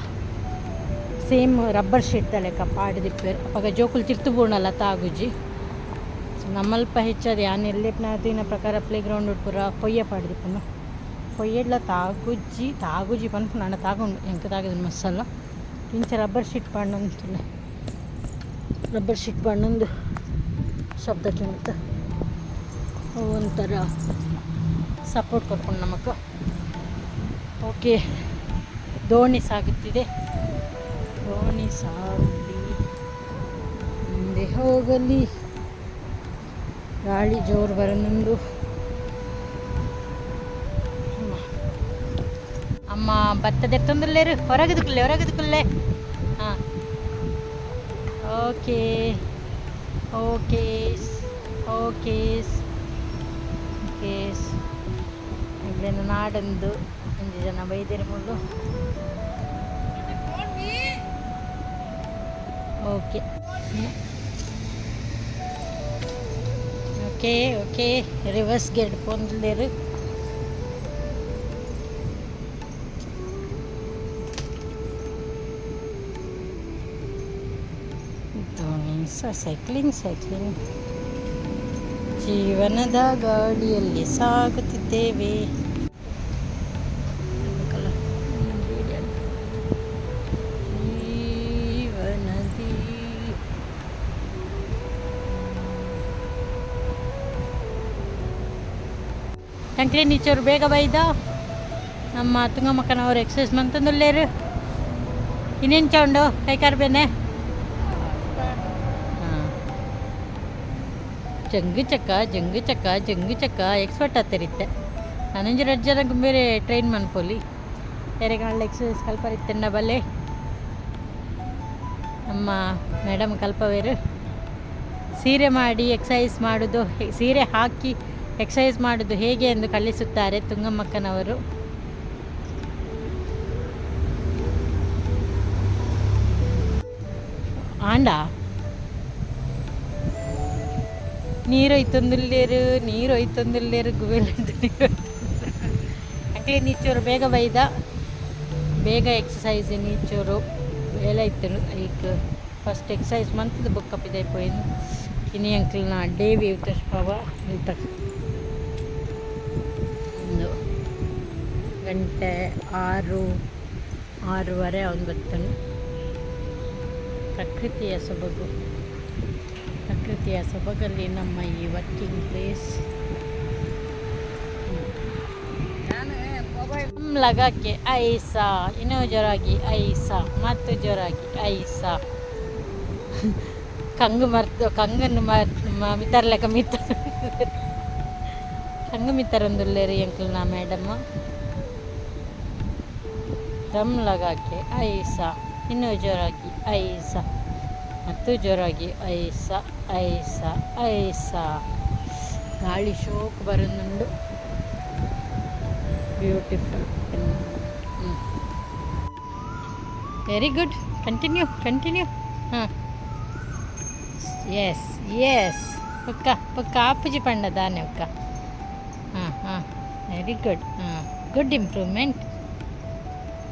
ಸೇಮ್ ರಬ್ಬರ್ ಶೀಟ್ ತಲೆಕ ಪಾಡ್ದಿಪ್ಪೇರು ಅವಾಗ ಜೋಕುಲು ತಿರ್ತು ಬೂರ್ನಲ್ಲ ತಾಗುಜಿ ಸೊ ನಮ್ಮಲ್ಪ ಹೆಚ್ಚದು ಯಾನ್ ಎಲ್ಲೇ ದಿನ ಪ್ರಕಾರ ಪ್ಲೇ ಗ್ರೌಂಡ್ ಪೂರ ಪೊಯ್ಯ ಪಾಡ್ದಿಪ್ಪನು ಪೊಯ್ಯಡ್ಲ ತಾಗುಜಿ ಪನ್ಪು ನಾನು ತಾಗೊಂಡು ಎಂಕ ತಾಗಿದ ಮಸಾಲ ಇಂಚ ರಬ್ಬರ್ ಶೀಟ್ ಪಾಂಡಂತಿಲ್ಲ ರಬ್ಬರ್ ಶೀಟ್ ಪಾಂಡೊಂದು ಶಬ್ದ ಕೇಳ್ತ ಒಂಥರ ಸಪೋರ್ಟ್ ಕೊಡ್ಕೊಂಡು ನಮಗೆ ಓಕೆ ದೋಣಿ ಸಾಗುತ್ತಿದೆ ದೋಣಿ ಸಾಗಲಿ ಮುಂದೆ ಹೋಗಲಿ ಗಾಳಿ ಜೋರು ಬರೋದೊಂದು ಅಮ್ಮ ಭತ್ತದ ತೊಂದರಲೇರು ಹೊರಗದಕ್ಕಲ್ಲೇ ಹಾಂ ಓಕೆ ಓಕೆ ಓಕೆ ಕೇಸ್ ಇಲ್ಲೇನು ನಾಡಂದು ಒಂದು ಜನ ಬೈದಿರ ಮುಳ್ಳು okay okay okay reverse gate ಪೊಂದಲೇರು ಸೈಕ್ಲಿಂಗ್ ಜೀವನದ ಗಾಡಿಯಲ್ಲಿ ಸಾಗುತ್ತಿದ್ದೇವೆ ಜೀವನದಿ ಕಂಕ್ಲಿ ನೀಚೋರು ಬೇಗ ಬೈದ ನಮ್ಮ ತುಂಗಮ್ಮಕ್ಕನವರು ಎಕ್ಸಸೈಸ್ ಮಂತಂದುಲ್ಲೇರು ಇನ್ನೇನು ಚೌಂಡು ಕೈಕಾರ್ಬೇನೆ ಜಂಗು ಚಕ್ಕ ಎಕ್ಸ್ಪರ್ಟ್ ಆಗ್ತಿರುತ್ತೆ ನಾನಂಜು ರಜ್ಜನಕ್ಕೆ ಬೇರೆ ಟ್ರೈನ್ ಮನ್ಪೋಲಿ ಬೇರೆ ಕಾಲ ಎಕ್ಸಸೈಸ್ ಕಲ್ಪರಿತ್ತೆಂಡ ಬಲ್ಲೆ ನಮ್ಮ ಮೇಡಮ್ ಕಲ್ಪವೇರು ಸೀರೆ ಮಾಡಿ ಎಕ್ಸಸೈಸ್ ಮಾಡೋದು ಸೀರೆ ಹಾಕಿ ಎಕ್ಸಸೈಸ್ ಮಾಡೋದು ಹೇಗೆ ಎಂದು ಕಲಿಸುತ್ತಾರೆ ತುಂಗಮ್ಮಕ್ಕನವರು ಆಂಡ ನೀರು ಒಯ್ತೊಂದುಲ್ಲೇರು ಗುವೆಲ್ಲಂದು ನೀರು ಅಂಕ್ಲೆ ನೀಚೋರು ಬೇಗ ಬೈದ ಬೇಗ ಎಕ್ಸಸೈಸ್ ನೀಚೋರು ಬೇಲ ಇತ್ತನು ಈಗ ಫಸ್ಟ್ ಎಕ್ಸಸೈಸ್ ಮಂತದ ಬುಕ್ ಅಪ್ಪಿದೆ ಪೋಯಿನು ಇನಿ ಅಂಕ್ಲಿನ ಡೇವಿ ಉತ್ತಷ್ಟವ ಇಂತ ಒಂದು ಗಂಟೆ 6:30 ಅವನು ಬರ್ತಾನೆ ಪ್ರಕೃತಿಯ ಸೊಬಗಲ್ಲಿ ನಮ್ಮ ಈ ವರ್ಕಿಂಗ್ ಪ್ಲೇಸ್ ಲಗಾಕೆ ಐಸಾ ಇನ್ನೂ ಜೋರಾಗಿ ಐಸಾ ಮತ್ತು ಜೋರಾಗಿ ಐಸಾ ಕಂಗನ್ನು ಮಿತ್ತರ್ಲೆಕ್ಕ ಕಂಗು ಮಿತ್ತರಂದುಲ್ಲೇರಿ ಎಂಕ್ಲನ ಮೇಡಮ್ ದಮ್ ಲಗಾಕೆ ಐಸಾ ಇನ್ನೂ ಜೋರಾಗಿ ಐಸಾ ಮತ್ತು ಜೋರಾಗಿ ಐಸಾ ಗಾಳಿ ಶೋಕ್ ಬರೋದುಂಡು ಬ್ಯೂಟಿಫುಲ್ ವೆರಿ ಗುಡ್ ಕಂಟಿನ್ಯೂ ಹಾಂ ಎಸ್ ಪಕ್ಕ ಆಪುಜಿ ಪಂಡ ದಾನೆ ಒಕ್ಕ ಹಾಂ very good good improvement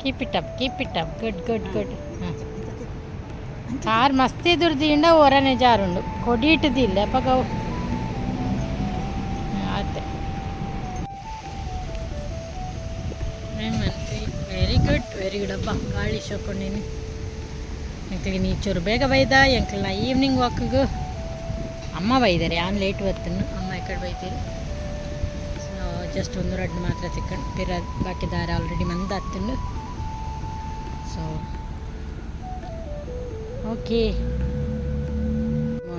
keep it up good ಹಾಂ ಕಾರ್ ಮಸ್ತಿ ದುರ್ದಿಂಡ ಹೊರನೆ ಜಾರುಂಡು ಕೊಡಿಟ್ಟದಿಲ್ಲ ಪಗ ಆತೆ ವೆರಿ ಗುಡ್ ಅಪ್ಪ ಗಾಳಿ ಶೋಕೊಂಡಿನಿ ಎಂಕ್ಲಿಗೆ ನೀಚೂರು ಬೇಗ ಬೈದ ಎಂಕ್ಲನ ಈವ್ನಿಂಗ್ ವಾಕ್ಗೆ ಅಮ್ಮ ಬೈದಾರೆ ನಾನು ಲೇಟ್ ಬರ್ತೇನೆ ಅಮ್ಮ ಈ ಕಡೆ ಬೈತೀರಿ ಸೊ ಜಸ್ಟ್ 1-2 ಮಾತ್ರ ತಿಕ್ಕೊಂಡು ಬಾಕಿ ದಾರ ಆಲ್ರೆಡಿ ಮಂದ ಹತ್ತಂಡು ಸೊ ಓಕೆ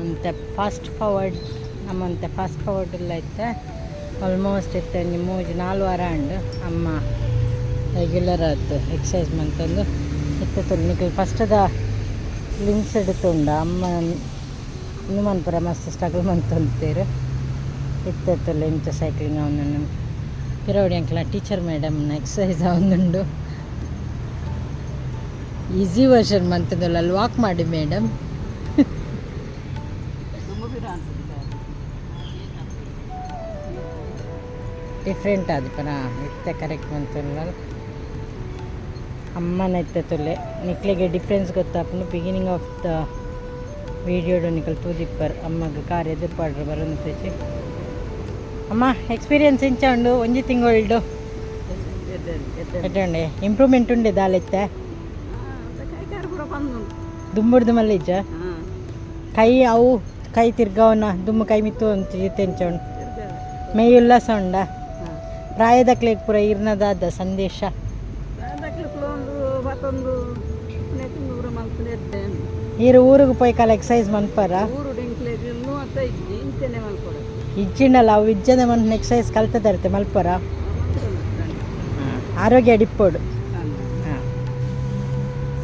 ಅಂತ ಫಾಸ್ಟ್ ಫಾರ್ವರ್ಡ್ ಎಲ್ಲ ಇತ್ತು ಆಲ್ಮೋಸ್ಟ್ ಇತ್ತು 3-4 ವಾರ ಅಂಡು ಅಮ್ಮ ರೆಗ್ಯುಲರ್ ಆಯ್ತು ಎಕ್ಸಸೈಸ್ ಮಂತಂದು ಇತ್ತು ನಿಮಗೆ ಫಸ್ಟದ ಲಿಂಕ್ಸ್ ಹಿಡಿತುಂಡ ಅಮ್ಮ ಇನ್ನು ಮನ್ಪುರ ಮಸ್ತ್ ಸ್ಟ್ರಗಲ್ ಮಂತಂತೀರು ಇತ್ತು ಇಂಚ ಸೈಕ್ಲಿಂಗ್ ಅವನನ್ನು ಪಿರವಡಿ ಅಂಕಲ ಟೀಚರ್ ಮೇಡಮ್ನ ಎಕ್ಸಸೈಸ್ ಒಂದುಂಡು ಈಸಿ ವರ್ಷನ್ ಮಂತದಲ್ಲ ಅಲ್ಲಿ ವಾಕ್ ಮಾಡಿ ಮೇಡಮ್ ಡಿಫ್ರೆಂಟ್ ಆದ ಪನ ಇತ್ತೆ ಕರೆಕ್ಟ್ ಮಂತಲ್ಲ ಅಮ್ಮನ ಇತ್ತೆ ತೊಲೆ ನಿಕ್ಲೆಗೆ ಡಿಫ್ರೆನ್ಸ್ ಗೊತ್ತಾಪನು ಬಿಗಿನಿಂಗ್ ಆಫ್ ದ ವಿಡಿಯೋಡು ನಿಕಲ್ ತೂದಿಪ್ಪರ್ ಅಮ್ಮಗ ಕಾರ್ ಎದುರು ಪಾಡ್ರು ಬರೋಂತೇಚಿ ಅಮ್ಮ ಎಕ್ಸ್ಪೀರಿಯನ್ಸ್ ಇಂಚ ಉಂಡು ಒಂಜಿ ತಿಂಗಳು ಎಡ್ಡೆ ಇಂಪ್ರೂವ್ಮೆಂಟ್ ಉಂಡೆ ದಾಲೆತ್ತೆ ದುಂಬುಡ್ದು ಮಲ್ಲಿಜ ಕೈ ಅವು ಕೈ ತಿರ್ಗವನ ದುಮ್ಮು ಕೈ ಮಿತ್ತು ಅಂತ ಜಿತೆಂಚ ಉಂಡು ಮೈ ಉಲ್ಲಾಸ ಉಂಡ ಪ್ರಾಯದಕ್ಲೆಗ್ ಪೂರ ಇರ್ನದಾದ ಸಂದೇಶ ಈರು ಊರಿಗೆ ಪೋಯ್ ಕಾಲ ಎಕ್ಸಸೈಸ್ ಮನ್ಪರ ಇಜ್ಜಿಂಡಲ್ಲ ಅವು ಇಜ್ಜನೆ ಮನ್ ಎಕ್ಸಸೈಸ್ ಕಲ್ತದರ್ತೆ ಮಲ್ಪರ ಆರೋಗ್ಯ ಡಿಪ್ಪೋಡು ಹಾಂ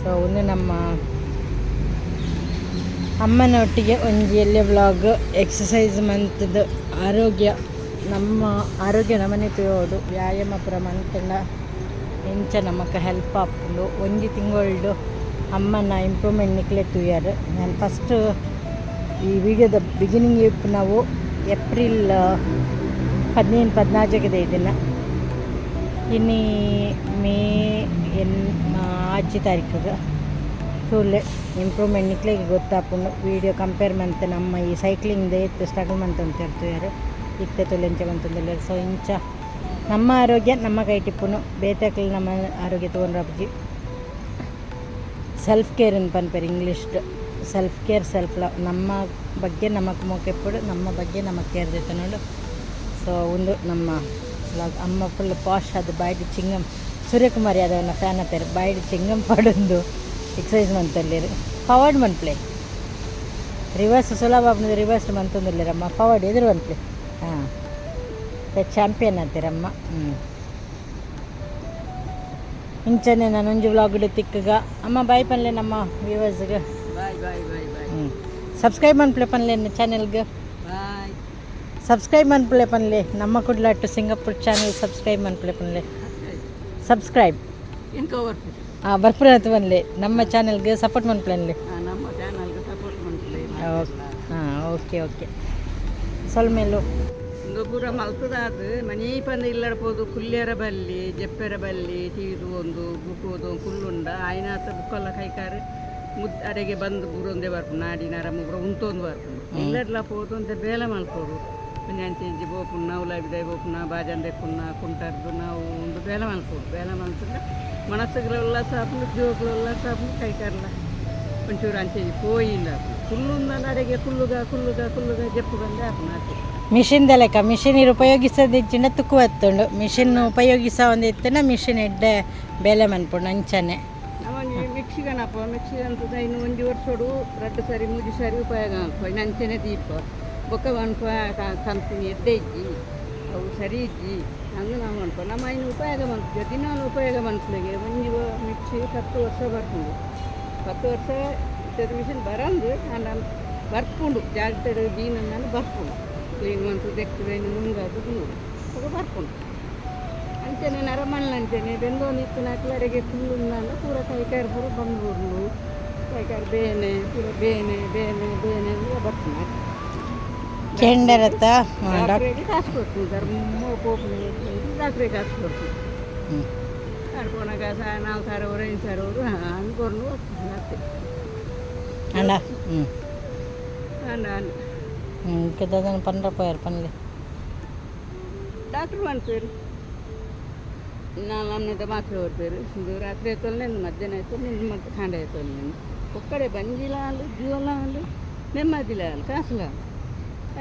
ಸೊ ಒಂದು ನಮ್ಮ ಅಮ್ಮನೊಟ್ಟಿಗೆ ಒಂಜಿ ಎಲ್ಲೆ ವ್ಲಾಗ್ ಎಕ್ಸಸೈಸ್ ಮಂತದ ಆರೋಗ್ಯ ನಮ್ಮ ಆರೋಗ್ಯ ನಮ್ಮನೆ ತಿಳಿಯೋದು ವ್ಯಾಯಾಮ ಪುರ ಮಂತಂಡ ಎಂಚ ನಮಕ್ಕೆ ಹೆಲ್ಪ್ ಆಪುಂಡು ಒಂಜಿ ತಿಂಗಳು ಅಮ್ಮನ ಇಂಪ್ರೂವ್ಮೆಂಟ್ ನಿಕ್ಲೆ ತುಯ್ಯಾರು ನಾನು ಫಸ್ಟ್ ಈ ವಿಡಿಯೋದ ಬಿಗಿನಿಂಗ್ ನಾವು ಏಪ್ರಿಲ್ 15-14 ಇದನ್ನು ಇನ್ನು ಮೇ 6 ತಾರೀಕಿಗೆ ತೂಲೆ ಇಂಪ್ರೂವ್ಮೆಂಟ್ ನಿಕ್ಲೆಗೆ ಗೊತ್ತಾಪುಂಡು ವೀಡಿಯೋ ಕಂಪೇರ್ ಮಂತೆ ನಮ್ಮ ಈ ಸೈಕ್ಲಿಂಗ್ದು ಎತ್ತು ಸ್ಟ್ರಗಲ್ ಮಂತ ಇರ್ತಾರೆ ಇತ್ತೆ ತೊಲೆಂಚ ಮಂತಂದಿಲ್ಲ ಸೊ ಇಂಚ ನಮ್ಮ ಆರೋಗ್ಯ ನಮ್ಮ ಕೈ ಟಿಪ್ಪುನು ಬೇತಾಕಲು ನಮ್ಮ ಆರೋಗ್ಯ ತೊಗೊಂಡ್ರಪ್ಜಿ ಸೆಲ್ಫ್ ಕೇರ್ ಅಂತ ಪನ್ಪೇರು ಇಂಗ್ಲೀಷ್ದು ಸೆಲ್ಫ್ ಕೇರ್ ಸೆಲ್ಫ್ ಲವ್ ನಮ್ಮ ಬಗ್ಗೆ ನಮಗೆ ಮೊಕ್ಕೆಪ್ಪಡು ನಮ್ಮ ಬಗ್ಗೆ ನಮಗೆ ಕೇರ್ ದೈತೆ ನೋಡು ಸೊ ಒಂದು ನಮ್ಮ ಅಮ್ಮ ಫುಲ್ ಪಾಶ್ ಅದು ಬಾಯ್ದು ಚಿಂಗಮ್ ಸೂರ್ಯಕುಮಾರಿ ಅದವನ್ನ ಫ್ಯಾನ್ ಅತ್ತೇರು ಬಾಯ್ದು ಚಿಂಗಮ್ ಪಡೊಂದು ಎಕ್ಸಸೈಸ್ ಮಂತಲ್ಲಿರು ಫಾರ್ವರ್ಡ್ ಮನ್ಪ್ಲೆ ರಿವರ್ಸ್ ಸುಲಭ ಆಗ್ನದು ರಿವರ್ಸ್ ಮಂತೊಂದಿಲ್ಲರಮ್ಮ ಫಾರ್ವರ್ಡ್ ಎದುರು ಮನ್ಪ್ಲೆ ಹಾಂ ಚಾಂಪಿಯನ್ ಅಂತೀರಮ್ಮ ಇಂಚನೆ ನಾನು ಒಂಜು ವ್ಲಾಗ್ಡು ತಿಕ್ಕಗ ಅಮ್ಮ ಬಾಯ್ ಪನ್ಲೆ ನಮ್ಮ ವ್ಯೂವರ್ಸ್ಗೆ ಸಬ್ಸ್ಕ್ರೈಬ್ ಮನ್ಪ್ಲೆ ಪನ್ಲೆ ಚಾನೆಲ್ಗೆ ಸಬ್ಸ್ಕ್ರೈಬ್ ಮನ್ಪ್ಲೆ ಪನ್ಲೆ ನಮ್ಮ ಕುಡ್ಲಾಟ್ಟು ಸಿಂಗಾಪುರ್ ಚಾನೆಲ್ ಸಬ್ಸ್ಕ್ರೈಬ್ ಮನ್ಪ್ಲೆ ಪನ್ಲೆ ಸಬ್ಸ್ಕ್ರೈಬ್ ಬರ್ಪುರತ್ ಬನ್ಲೆ ನಮ್ಮ ಚಾನೆಲ್ಗೆ ಸಪೋರ್ಟ್ ಮನ್ಪ್ಲೆ ಹಾಂ ಓಕೆ ಓಕೆ ಸೊಲ್ಮೇಲು ಪೂರ ಮಲ್ತದಾದ ಮನೆ ಪಂದ ಇಲ್ಲಡ್ಬೋದು ಕುಲ್ಯರ ಬಲ್ಲಿ ಜಪ್ಪೆರ ಬಲ್ಲಿ ತೀದು ಒಂದು ಬುಕ್ಕೋದು ಕುಲ್ಲುಂಡ ಆಯ್ನಾತ ಬುಕ್ಕೆಲ್ಲ ಕೈಕಾರು ಅಡೆಗೆ ಬಂದು ಬುರೊಂದೇ ಬರ್ಪು ನಾಡಿ ನರಮ ಪೂರ ಉಂತೊಂದು ಬರ್ಪು ಇಲ್ಲಡ್ಲ ಪೋದು ಅಂತ ಬೇಲ ಮಲ್ಪೋಡು ಅಂಚೆಂಚಿ ಬೋಪುಣ್ಣ ಉಲಾಬಿದೆ ಬೋಪುಣ್ಣ ಬಾಜಂದೆ ಪುಣ್ಣ ಕುಂಟರ್ದು ನಾವು ಒಂದು ಬೇಲ ಮಲ್ಪೋಡು ಬೇಲ ಮಲ್ತಂದ್ರೆ ಮನಸ್ಸುಗಳೆಲ್ಲ ಸಾಪು ಜೋಗುಳೆಲ್ಲ ಸಾಪು ಕೈಕಾರಲ್ಲ ಒಂಚೂರು ಅಂಚೆಂಚಿ ಪೋಯಿಲ್ಲ ಕುಲ್ಲುಂದ ಅಡೆಗೆ ಕುಲ್ಲುಗ ಜಪ್ಪು ಬಂದೆ ಆಪು ನಾಟಿ ಮಿಷಿನ್ದ ಲೆಕ್ಕ ಮಿಷಿನ್ ಉಪಯೋಗಿಸೋದು ಇಚ್ಚಿನ ತುಕ್ಕು ಎತ್ತುಂಡು ಮಿಷಿನ್ ಉಪಯೋಗಿಸ ಒಂದು ಇತ್ತನ ಮಿಷಿನ್ ಎಡ್ಡೆ ಬೇಲೆ ಮನ್ಪುಂಡು ಅಂಚನೆ ನಮಗೆ ಮಿಕ್ಸಿಗನಪ್ಪ ಮಿಕ್ಸಿ ಅಂತದ ಇನ್ನು ಒಂದು ವರ್ಷೋಡು 2 ಸರಿ 3 ಸರಿ ಉಪಯೋಗ ಮಾಡ್ಕೊ ನಂಚನೆ ದೀಪ ಬೊಕ್ಕ ಅನ್ಕೊ ಕಂಪನಿ ಎಡ್ಡೆ ಇಜ್ಜಿ ಅವು ಸರಿ ಇಜ್ಜಿ ಹಂಗೆ ನಾವು ಅನ್ಕೊ ನಮ್ಮ ಇನ್ನು ಉಪಯೋಗ ಮಾಡ್ತೀವಿ ದಿನಾಲು ಉಪಯೋಗ ಮಾಡ್ಲಿಕ್ಕೆ ಒಂದು ಮಿಕ್ಸಿ 10 ವರ್ಷ ಬರ್ಕೊಂಡು 10 ವರ್ಷ ಇತ್ತದ ಮಿಷಿನ್ ಬರಂದು ನಾನು ಬರ್ಪುಂಡು ಜಾಗ್ತಡೆ ಬೀನ ನಾನು ಬರ್ಪುಂಡು ಕ್ಲೀನ್ ಮಂತು ತೆಗ್ತದೆ ಇನ್ನು ಮುಂಗಾದು ಅದು ಬರ್ಕೊಂಡು ಅಂಚನೆ ನರಮಣ್ಣ ಅಂಚನೆ ಬೆಂದೋನಿ ಇತ್ತು ನಾಲ್ಕುವರೆಗೆ ಫುಲ್ಲು ನಾನು ಪೂರ ಕೈಕಾರು ಪೂರ ಬಂದ್ಬಿಡ್ಲು ಕೈಕಾರು ಬೇನೆ ಪೂರ ಬೇನೆ ಬರ್ತೀನಿ ಕೆಂಡರತ್ತ ಡಾಕ್ಟ್ರಿಗೆ ಕಾಸು ಕೊಡ್ತೀನಿ ಧರ್ಮ ಪೋಪು ಡಾಕ್ಟ್ರಿಗೆ ಕಾಸು ಕೊಡ್ತೀನಿ ಕರ್ಕೋಣ ಕಾಸ 4,000 5,000 ಅನ್ಕೊಂಡು ಮತ್ತೆ ಅಂಡ ಅಂಡ ಕೆದನ ಪನ್ರಪ್ಪ ಪನ್ಲೆ ಡಾಕ್ಟ್ರು ಮಾಡ್ತೀರಿ ನಾನು ಅನ್ನದ ಮಾತ್ರೆ ಹೊಡ್ತೀರಿ ಇದು ರಾತ್ರಿ ಆಯ್ತಲ್ಲ ಮಧ್ಯಾಹ್ನ ಆಯ್ತು ನಿನ್ನ ಮತ್ತೆ ಖಾಂಡ ಆಯ್ತಲ್ಲ నేను ఒక్కడే బంజిలా వాళ్ళు జీవలా వాళ్ళు నెమ్మదిలా వాళ్ళు కాసులా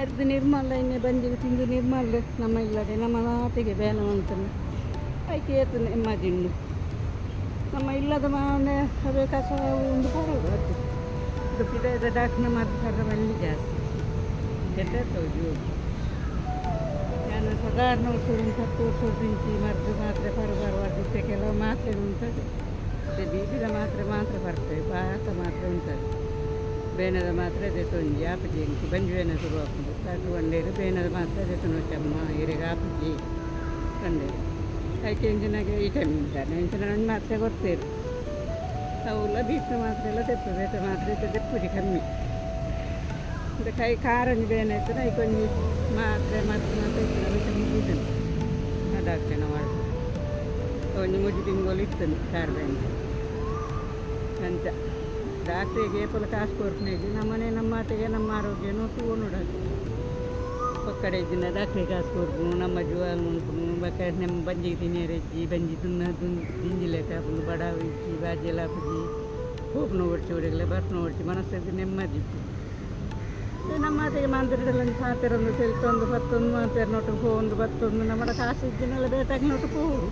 ಅರ್ದು ನಿರ್ಮಲ ಇನ್ನೇ ಬಂದಿಗೆ ತಿಂದು ನಿರ್ಮಲ ನಮ್ಮ ಇಲ್ಲದೆ ನಮ್ಮ ಮಾತಿಗೆ ಬೇಲ ಅಂತಾನೆ ಆಯ್ಕೆ ಏತು ನೆಮ್ಮದಿಣ್ಣು ನಮ್ಮ ಇಲ್ಲದ ಮಾವನೆ ಅವೇ ಕಸ ಒಂದು ಬರೋದು ಅದು ಪಿದಾದ ಡಾಕ್ಟ್ರನ್ನ ಮಾಡ್ತಾರೆ ಮಲ್ಲಿ ಜಾಸ್ತಿ ಕೆಟ್ಟೋಗಿ ನಾನು ಸಾಧಾರಣ ವರ್ಷದಿಂದ 10 ವರ್ಷದಿಂದ ಮದ್ದು ಮಾತ್ರೆ ಪರಬಾರವಾದಿತ್ತೆ ಕೆಲವು ಮಾತ್ರೆ ಉಂಟದೆ ಮತ್ತು ಬೀದಿದ ಮಾತ್ರೆ ಬರ್ತವೆ ಪಾತ ಮಾತ್ರೆ ಉಂಟದೆ ಬೇನದ ಮಾತ್ರೆ ದೆತ್ತೊಂಜಿ ಆಪಜಿ ಎಂಕಿ ಬಂಜುವೇನ ಶುರು ಹಾಕೊಂಡು ಡಾಕ್ಟ್ರು ಒಂಡೇರು ಬೇನದ ಮಾತ್ರೆ ದೆತ್ತೊಂಡು ಚಮ್ಮ ಇರಿಗೆ ಆಪಜಿ ಕಂಡೆ ಅದಕ್ಕೆ ಎಂಜಿನಾಗೆ ವಿಟಮಿನ್ ಇದ್ದಾರೆ ಎಂಜಿನ ಮಾತ್ರೆ ಕೊಡ್ತೇವೆ ಅವೆಲ್ಲ ಬೀಟ್ನ ಮಾತ್ರೆ ಎಲ್ಲ ತೆಪ್ಪು ಬೇಟ ಮಾತ್ರೆ ತೆಪ್ಪುಜಿ ಕಮ್ಮಿ ಅಂದರೆ ಕೈ ಕಾರಂಜಿ ಬೇನಾಯ್ತು ನೈ ಕೊಂಚ ಮಾತ್ರೆ ಮಾತ್ರೆ ವಿಟಮಿನ್ ಇದ್ದಾನೆ ಅದಾಗ್ತೇನೆ ಮಾಡ್ತಾರೆ ಒಂಜಿ ಮುಜಿ ತಿಂಗಳು ಇರ್ತದೆ ಕಾರ್ಬೇನ್ ಅಂಚ ಡಾಕ್ಟ್ರಿಗೆ ಏಪಲ ಕಾಸು ಕೊಡ್ತೀನಿ ನಮ್ಮನೆ ನಮ್ಮ ಮಾತಿಗೆ ನಮ್ಮ ಆರೋಗ್ಯನೂ ನೋಡೋದು ಒಕ್ಕಡೆ ದಿನ ಡಾಕ್ಟ್ರಿಗೆ ಕಾಸು ಕೊಡ್ತೀನಿ ನಮ್ಮ ಜೀವನ ಉಂಟು ಬೇಕಾದ್ರೆ ನಮ್ಮ ಬಂಜಿ ತಿನ್ನರೆಜ್ಜಿ ಬಂಜಿ ತಿನ್ನೋದು ತಿಂಜಿಲೆಕ್ಕ ಒಂದು ಬಡಾವಿ ಇಜ್ಜಿ ಬಾಜಿ ಎಲ್ಲ ಹಾಕಿ ಹೋಗ್ನ ಓಡಿಸಿ ಹೊಡೆಗಲೆ ಬರ್ನ ಓಡಿಸಿ ಮನಸ್ಸಿಗೆ ನೆಮ್ಮದಿ ನಮ್ಮ ಮಾತಿಗೆ ಮಾಂತರಡೆಲ್ಲ ಪಾತೆರೊಂದು ತೆಲ್ತೊಂದು ಬತ್ತೊಂದು ಮಾತೆರ ನೋಟು ಒಂದು ಬತ್ತೊಂದು ನಮ್ಮ ಕಾಸು ಇದ್ದಿನೆಲ್ಲ ಬೇಟಾಗಿ ನೋಟು ಹೋಗು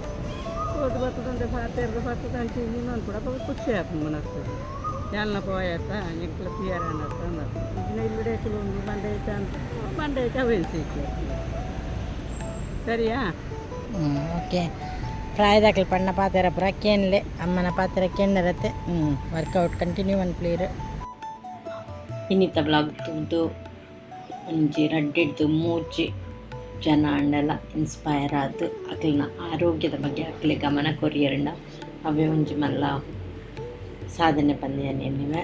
ಹೋದು ಬರ್ತದಂತೆ ಪಾತೆರ್ದು ಬರ್ತದ ಅಂತ ಇನ್ನೊಂದು ಕೂಡ ಖುಷಿ ಆಗ್ತದೆ ಮನಸ್ಸಿಗೆ ಎಲ್ಲ ಪೋಯತ್ತ ಎಂಕ್ಲ ಪಿಯರ್ ಅನ್ನತ್ತ ಇದನ್ನ ಇಲ್ಲಡೆ ಕೆಲವೊಂದು ಬಂಡೆ ಕವೆನ್ಸಿ ಸರಿಯಾ ಓಕೆ ಪ್ರಾಯದಾಗಲಿ ಪಣ್ಣ ಪಾತೆರ ಪುರ ಕೇನ್ಲೆ ಅಮ್ಮನ ಪಾತೆರ ಕೇಂದ್ರತ್ತೆ ವರ್ಕೌಟ್ ಕಂಟಿನ್ಯೂ ಒಂದು ಪ್ಲೇಯರ್ ಇನ್ನಿತ ಬ್ಲಾಗ್ ತುದ್ದು ಒಂಜಿ ರಡ್ಡಿಡ್ದು ಮೂಜಿ ಜನ ಅಂಡೆಲ್ಲ ಇನ್ಸ್ಪೈರ್ ಆದು ಅಕ್ಲಿನ ಆರೋಗ್ಯದ ಬಗ್ಗೆ ಅಕ್ಲಿ ಗಮನ ಕೊರಿಯರ್ಂಡ ಅವೇ ಒಂಜಿ ಮಲ್ಲ ಸಾಧನೆ ಪಂದಿಯನ್ನಿವೆ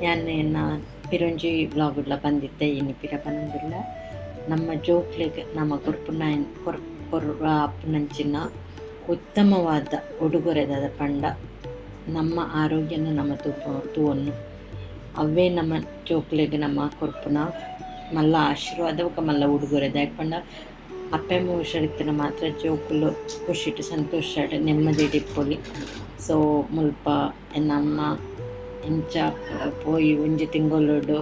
ಯಾನ ಪಿರೊಂಜಿ ಬ್ಲಾಗುಡ್ಲ ಬಂದಿದ್ದೆ ಇನ್ನು ಪಿರ ಬಂದಿಲ್ಲ ನಮ್ಮ ಜೋಕ್ಲಿಗೆ ನಮ್ಮ ಅಪ್ಪನಂಚಿನ ಉತ್ತಮವಾದ ಉಡುಗೊರೆದ ಪಂಡ ನಮ್ಮ ಆರೋಗ್ಯನ ನಮ್ಮ ತೂವನ್ನು ಅವೇ ನಮ್ಮ ಜೋಕ್ಲಿಗೆ ನಮ್ಮ ಕೊರ್ಪುನ ಮಲ್ಲ ಆಶೀರ್ವಾದವಕ್ಕೆ ಮಲ್ಲ ಉಡುಗೊರೆದ ಯಾಕಂಡ ಅಪ್ಪೆಮ್ಮ ಹುಷಾರಿತ್ತಿನ ಮಾತ್ರ ಜೋಕುಲು ಖುಷಿಟ್ಟು ಸಂತೋಷ ನೆಮ್ಮದಿ ಡಿಪ್ಪೊಲಿ ಸೊ ಮುಲ್ಪ ನಮ್ಮ ಇಂಚ ಪೋಯಿ ಒಂಜಿ ತಿಂಗಳೋಡು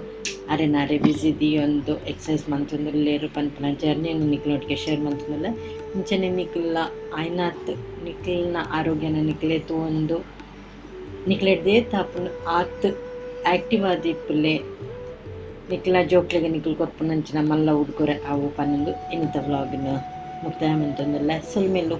ಅರೆ ಬಿಸಿದಿ ಒಂದು ಎಕ್ಸಸೈಸ್ ಮಂತೊಂದುಲ್ಲೇರು ಪನ್ಪುನ ಜರ್ನಿಯನ್ನು ನಿಕ್ಲೊಟ್ಟಿಗೆ ಶೇರ್ ಮಂತೊಂದುಲ್ಲ ಇಂಚನೆ ನಿಕ್ಲ ಆಯ್ನಾತ್ ನಿಕ್ಲಿನ ಆರೋಗ್ಯನ ನಿಕ್ಲೆ ತೂಂದು ನಿಕ್ಲೆಡ್ದೇ ತಾಪುನ ಆತ್ ಆ್ಯಕ್ಟಿವ್ ಆದಿಪ್ಪುಲೆ ನಿಕ್ಲ ಜೋಕ್ಲಿಗೆ ನಿಕ್ಲು ಕೊರ್ಪುನಂಚಿನ ಮಲ್ಲ ಉಡುಗೊರೆ ಅವು ಪನ್ನೊಂದು ಇನ್ನಿತ ವ್ಲಾಗಿನ ಮುಕ್ತಾಯ ಮಂತೊಂದುಲ್ಲ ಸೊಲ್ಮೇಲು